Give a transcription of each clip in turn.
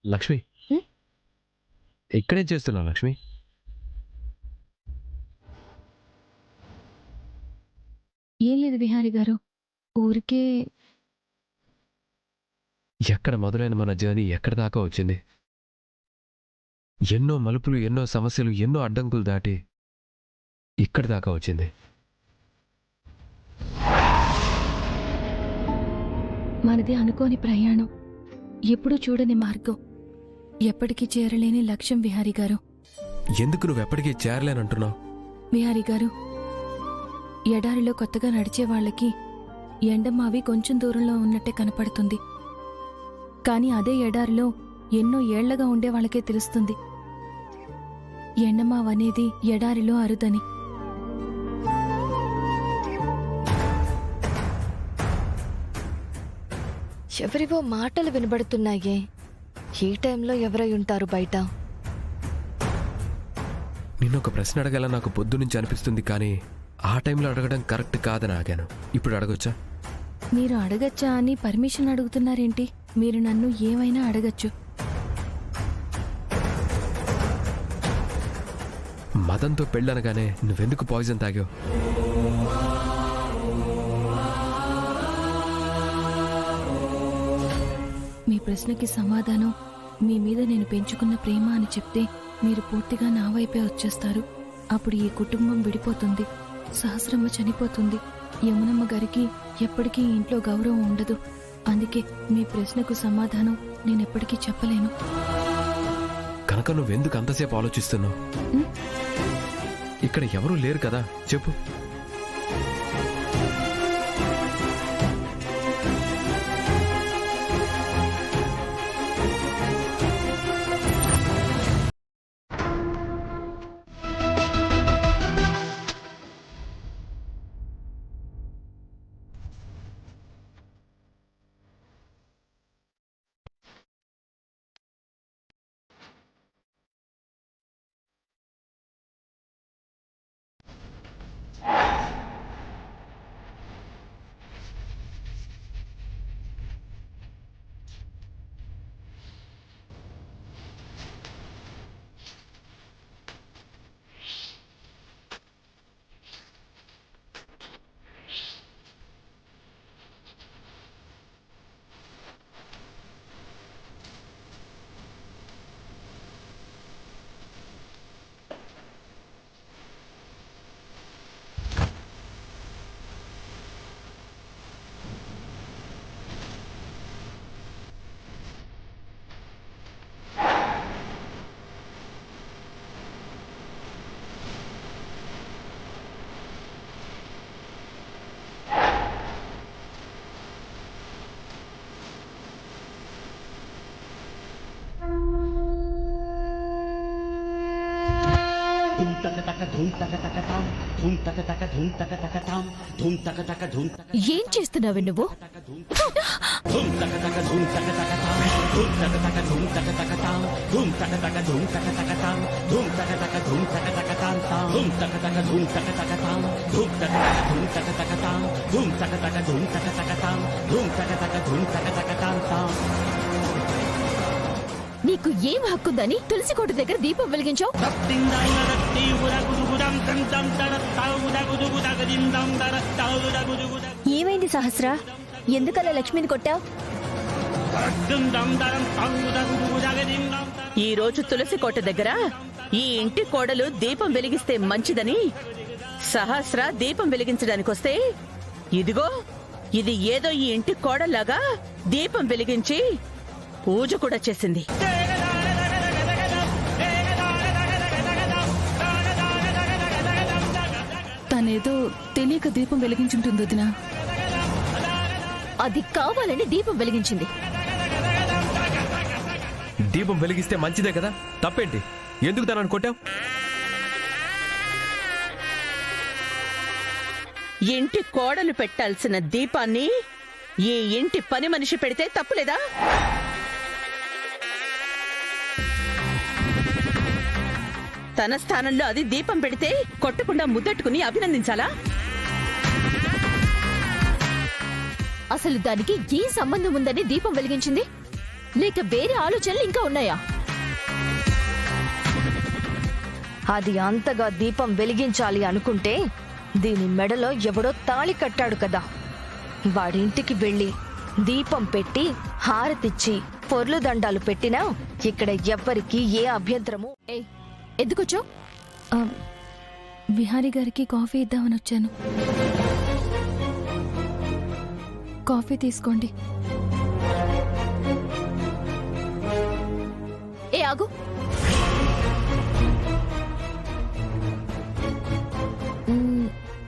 లక్ష్మి, ఇక్కడేం చేస్తున్నావు లక్ష్మి? ఏం లేదు విహారి గారు, ఊరికే. ఎక్కడ మొదలైన మన జర్నీ ఎక్కడ దాకా వచ్చింది? ఎన్నో మలుపులు, ఎన్నో సమస్యలు, ఎన్నో అడ్డంకులు దాటి ఇక్కడి దాకా వచ్చింది. మనది అనుకోని ప్రయాణం, ఎప్పుడూ చూడని మార్గం, ఎప్పటికీ చేరలేని లక్ష్యం విహారి గారు. ఎందుకు నువ్వు ఎప్పటికీ చేరలేనంటున్నావు? విహారి గారు, ఎడారిలో కొత్తగా నడిచే వాళ్ళకి ఎండమావి కొంచెం దూరంలో ఉన్నట్టే కనపడుతుంది. కానీ అదే ఎడారిలో ఎన్నో ఏళ్లగా ఉండే వాళ్ళకే తెలుస్తుంది ఎండమావనేది ఎడారిలో అరుదని. ఎవరివో మాటలు వినబడుతున్నాయే. ఈ టైంలో ఎవరై ఉంటారు బయట? నిన్నొక ప్రశ్న అడగాల నాకు పొద్దు నుంచి అనిపిస్తుంది, కానీ ఆ టైంలో అడగడం కరెక్ట్ కాదని ఆగాను. ఇప్పుడు అడగొచ్చా? మీరు అడగచ్చా అని పర్మిషన్ అడుగుతున్నారేంటి? మీరు నన్ను ఏమైనా అడగచ్చు. మదంతో పెళ్ళనగానే నువ్వెందుకు పాయిజన్ తాగావు? మీ ప్రశ్నకి సమాధానం మీ మీద నేను పెంచుకున్న ప్రేమ అని చెప్తే మీరు పూర్తిగా నా వైపే వచ్చేస్తారు. అప్పుడు ఈ కుటుంబం విడిపోతుంది, సహస్రమ్మ చనిపోతుంది, యమునమ్మ గారికి ఎప్పటికీ ఇంట్లో గౌరవం ఉండదు. అందుకే మీ ప్రశ్నకు సమాధానం నేనెప్పటికీ చెప్పలేను. కనుక నువ్వెందుకు అంతసేపు ఆలోచిస్తున్నావు? ఇక్కడ ఎవరూ లేరు కదా, చెప్పు. ఏం చేస్తున్నావు నువ్వు? నీకు ఏం హక్కుందని తులసి కోట దగ్గర దీపం వెలిగించావు? ఏమైంది సహస్ర? ఎందుకలా లక్ష్మిని కొట్టావు? ఈ రోజు తులసి కోట దగ్గర ఈ ఇంటి కోడలు దీపం వెలిగిస్తే మంచిదని సహస్ర దీపం వెలిగించడానికొస్తే, ఇదిగో ఇది ఏదో ఈ ఇంటి కోడల్లాగా దీపం వెలిగించి పూజ కూడా చేసింది. తనేదో తెలియక దీపం వెలిగించుంటుంది వదినా. అది కావాలని దీపం వెలిగించింది. దీపం వెలిగిస్తే మంచిదే కదా, తప్పేంటి? ఎందుకు తనని కొట్టావు? ఇంటి కోడలు పెట్టాల్సిన దీపాన్ని ఈ ఇంటి పని మనిషి పెడితే తప్పులేదా? తన స్థానంలో అది దీపం పెడితే కొట్టకుండా ముద్దట్టుకుని అభినందించాలా? అసలు దానికి ఏ సంబంధం ఉందని దీపం వెలిగించింది? లేక వేరే ఆలోచనలు ఇంకా ఉన్నాయా? అది అంతగా దీపం వెలిగించాలి అనుకుంటే దీని మెడలో ఎవడో తాళి కట్టాడు కదా, వాడింటికి వెళ్ళి దీపం పెట్టి హారతిచ్చి పొర్లు దండాలు పెట్టినా ఇక్కడ ఎవ్వరికి ఏ అభ్యంతరము. ఏయ్, ఎందుకొచ్చావు? ఆ, విహారీ గారికి కాఫీ ఇద్దామని వచ్చాను. కాఫీ తీసుకోండి. ఏ ఆగు.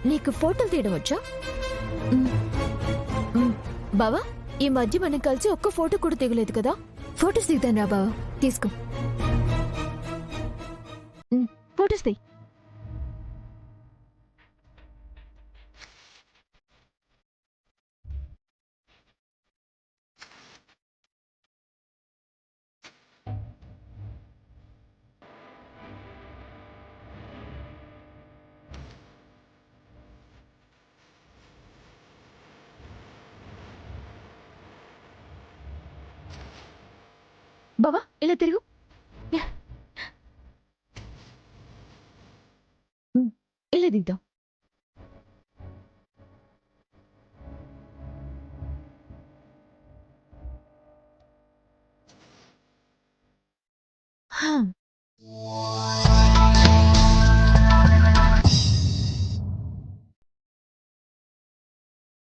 నీకు ఫోటోలు తీయడం వచ్చా? బావా, ఈ మధ్య మనం కలిసి ఒక్క ఫోటో కూడా దిగలేదు కదా. ఫోటోస్ దిగుతాను రా బావా, తీసుకో. ఫోటోస్ తీ. బావా, ఇలా తిరుగు. ఇలా దిద్దాం.